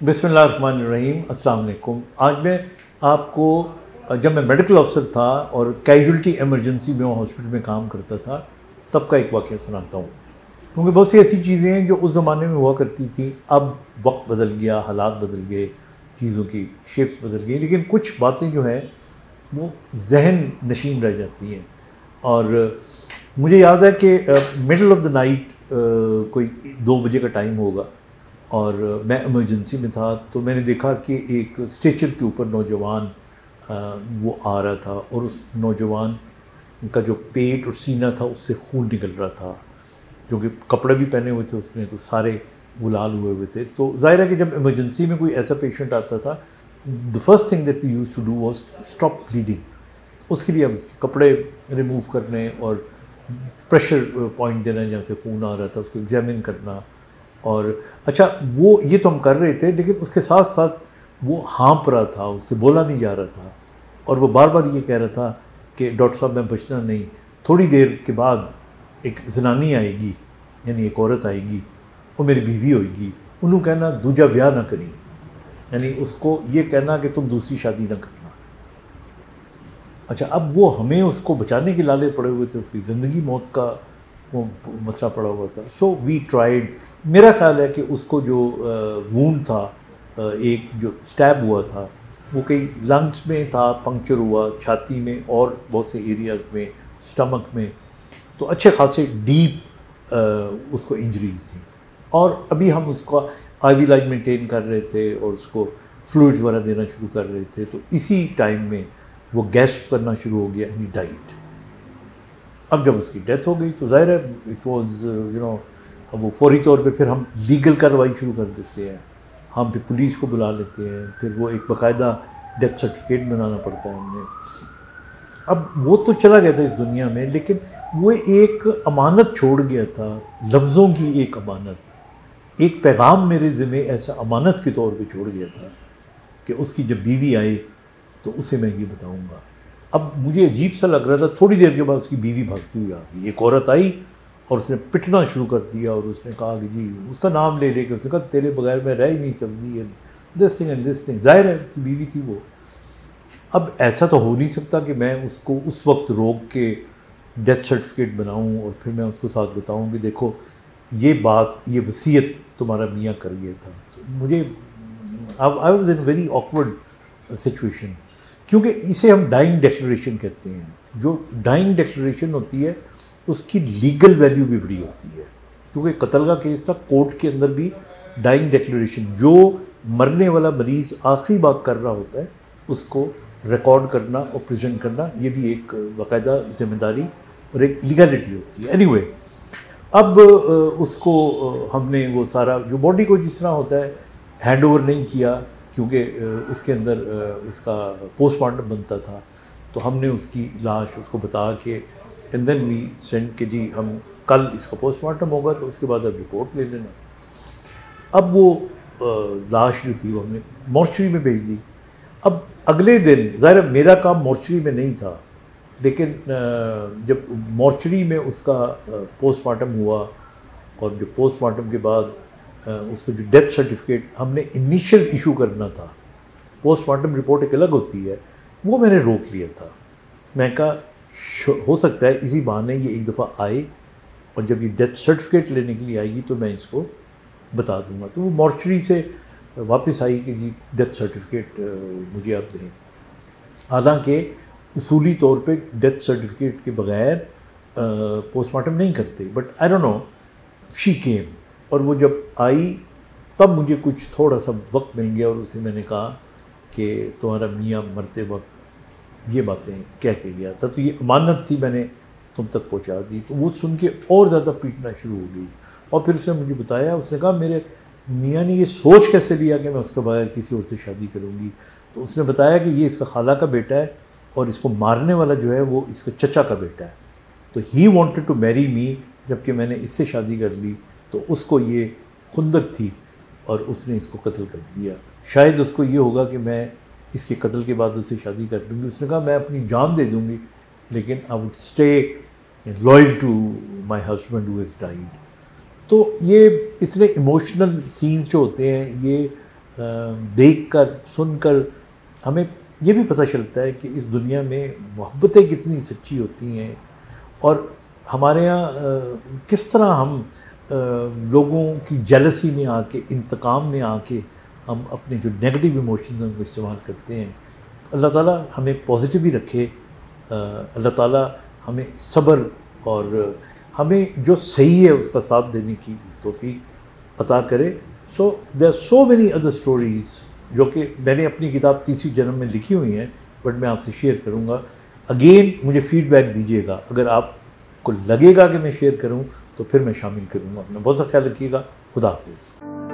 बिस्मिल्लाहिर्रहमानिर्रहीम, अस्सलाम वालेकुम। आज मैं आपको, जब मैं मेडिकल अफसर था और कैजुअल्टी एमरजेंसी में हॉस्पिटल में काम करता था, तब का एक वाक़या सुनाता हूँ। क्योंकि बहुत सी ऐसी चीज़ें हैं जो उस ज़माने में हुआ करती थी, अब वक्त बदल गया, हालात बदल गए, चीज़ों की शेप्स बदल गई, लेकिन कुछ बातें जो हैं वो जहन नशीन रह जाती हैं। और मुझे याद है कि मिडल ऑफ द नाइट कोई 2 बजे का टाइम होगा और मैं इमरजेंसी में था, तो मैंने देखा कि एक स्ट्रेचर के ऊपर नौजवान वो आ रहा था और उस नौजवान का जो पेट और सीना था उससे खून निकल रहा था, क्योंकि कपड़े भी पहने हुए थे उसने, तो सारे गुलाल हुए हुए थे। तो जाहिर है कि जब इमरजेंसी में कोई ऐसा पेशेंट आता था, the first thing that we used to do was stop bleeding. उसके लिए हम उसके कपड़े रिमूव करने और प्रेशर पॉइंट देना जहाँ से खून आ रहा था उसको एग्जामिन करना। और अच्छा, वो ये तो हम कर रहे थे, लेकिन उसके साथ साथ वो हाँप रहा था, उससे बोला नहीं जा रहा था और वो बार बार ये कह रहा था कि डॉक्टर साहब मैं बचना नहीं, थोड़ी देर के बाद एक जनानी आएगी, यानी एक औरत आएगी, वो मेरी बीवी होएगी, उन्होंने कहना दूजा ब्याह ना करी, यानी उसको ये कहना कि तुम दूसरी शादी ना करना। अच्छा, अब वो हमें उसको बचाने के लाले पड़े हुए थे, उसकी ज़िंदगी मौत का वो मसला पड़ा हुआ था। So we tried. मेरा ख्याल है कि उसको जो वूंड था, एक जो स्टैब हुआ था, वो कई लंग्स में था, पंक्चर हुआ, छाती में और बहुत से एरियाज़ में, स्टमक में, तो अच्छे खासे डीप उसको इंजरीज थी। और अभी हम उसका आईवी लाइन मेंटेन कर रहे थे और उसको फ्लूइड्स वगैरह देना शुरू कर रहे थे। तो इसी टाइम में वो गैस्प करना शुरू हो गया, ही डाइड। अब जब उसकी डेथ हो गई तो ज़ाहिर है इट वॉज अब वो फौरी तौर पे फिर हम लीगल कार्रवाई शुरू कर देते हैं, हम फिर पुलिस को बुला लेते हैं, फिर वो एक बाकायदा डेथ सर्टिफिकेट बनाना पड़ता है हमने। अब वो तो चला गया था इस दुनिया में, लेकिन वो एक अमानत छोड़ गया था, लफ्ज़ों की एक अमानत, एक पैगाम मेरे ज़िम्मे ऐसा अमानत के तौर पे छोड़ गया था कि उसकी जब बीवी आई तो उसे मैं ये बताऊँगा। अब मुझे अजीब सा लग रहा था, थोड़ी देर के बाद उसकी बीवी भागती हुई आ गई, एक औरत आई और उसने पिटना शुरू कर दिया और उसने कहा कि जी, उसका नाम ले लेकर उसने कहा तेरे बगैर मैं रह ही नहीं सकती, एंड दिस थिंग। जाहिर है उसकी बीवी थी वो। अब ऐसा तो हो नहीं सकता कि मैं उसको उस वक्त रोक के डेथ सर्टिफिकेट बनाऊं और फिर मैं उसको साथ बताऊं कि देखो ये बात, ये वसीयत तुम्हारा मियाँ कर गया था। तो मुझे I was in very awkward situation, क्योंकि इसे हम डाइंग डिक्लेरेशन कहते हैं। जो डाइंग डिक्लेरेशन होती है उसकी लीगल वैल्यू भी बड़ी होती है, क्योंकि कत्ल का केस था, कोर्ट के अंदर भी डाइंग डिक्लेरेशन, जो मरने वाला मरीज़ आखिरी बात कर रहा होता है उसको रिकॉर्ड करना और प्रेजेंट करना, ये भी एक बाकायदा जिम्मेदारी और एक लीगलिटी होती है। एनीवे, अब उसको हमने वो सारा जो बॉडी को जिस तरह होता है हैंड ओवर नहीं किया, क्योंकि उसके अंदर उसका पोस्टमार्टम बनता था। तो हमने उसकी लाश उसको बता के एंड देन वी सेंड के जी हम कल इसका पोस्टमार्टम होगा, तो उसके बाद अब रिपोर्ट ले लेना। अब वो लाश जो थी वो हमने मॉर्चरी में भेज दी। अब अगले दिन ज़ाहिर मेरा काम मॉर्चरी में नहीं था, लेकिन जब मॉर्चरी में उसका पोस्टमार्टम हुआ और जो पोस्टमार्टम के बाद उसको जो डेथ सर्टिफिकेट हमने इनिशियल इशू करना था, पोस्टमार्टम रिपोर्ट एक अलग होती है, वो मैंने रोक लिया था। मैं कहा हो सकता है इसी बहाने ये एक दफ़ा आए और जब ये डेथ सर्टिफिकेट लेने के लिए आएगी तो मैं इसको बता दूंगा। तो वो मॉर्चरी से वापस आई कि जी डेथ सर्टिफिकेट मुझे आप दें। हालांकि उसूली तौर पे डेथ सर्टिफिकेट के बगैर पोस्टमार्टम नहीं करते, but I don't know, she came. और वो जब आई तब मुझे कुछ थोड़ा सा वक्त मिल गया और उसे मैंने कहा कि तुम्हारा मियाँ मरते वक्त ये बातें कह के गया था, तो ये अमानत थी, मैंने तुम तक पहुंचा दी। तो वो सुन के और ज़्यादा पीटना शुरू हो गई और फिर उसने मुझे बताया, उसने कहा मेरे मियाँ ने ये सोच कैसे लिया कि मैं उसके बगैर किसी और से शादी करूँगी। तो उसने बताया कि ये इसका खाला का बेटा है और इसको मारने वाला जो है वो इसका चचा का बेटा है, तो he wanted to marry me, जबकि मैंने इससे शादी कर ली, तो उसको ये खुंदक थी और उसने इसको कत्ल कर दिया। शायद उसको ये होगा कि मैं इसके कत्ल के बाद उससे शादी कर लूँगी। उसने कहा मैं अपनी जान दे दूँगी, लेकिन I would stay loyal to my husband who has died. तो ये इतने इमोशनल सीन्स जो होते हैं, ये देख कर सुनकर हमें ये भी पता चलता है कि इस दुनिया में मोहब्बतें कितनी सच्ची होती हैं और हमारे यहाँ किस तरह हम लोगों की जेलसी में आके, इंतकाम में आके हम अपने जो नेगेटिव इमोशंस हैं उनको इस्तेमाल करते हैं। अल्लाह ताला हमें पॉजिटिव ही रखे, अल्लाह ताला हमें सब्र और हमें जो सही है उसका साथ देने की तौफीक अता करे। So there are so many other stories जो कि मैंने अपनी किताब तीसरी जन्म में लिखी हुई हैं, बट मैं आपसे शेयर करूँगा। अगेन मुझे फ़ीडबैक दीजिएगा, अगर आपको लगेगा कि मैं शेयर करूँ तो फिर मैं शामिल करूँगा। अपना बहुत सा ख्याल रखिएगा। खुदा हाफिज़।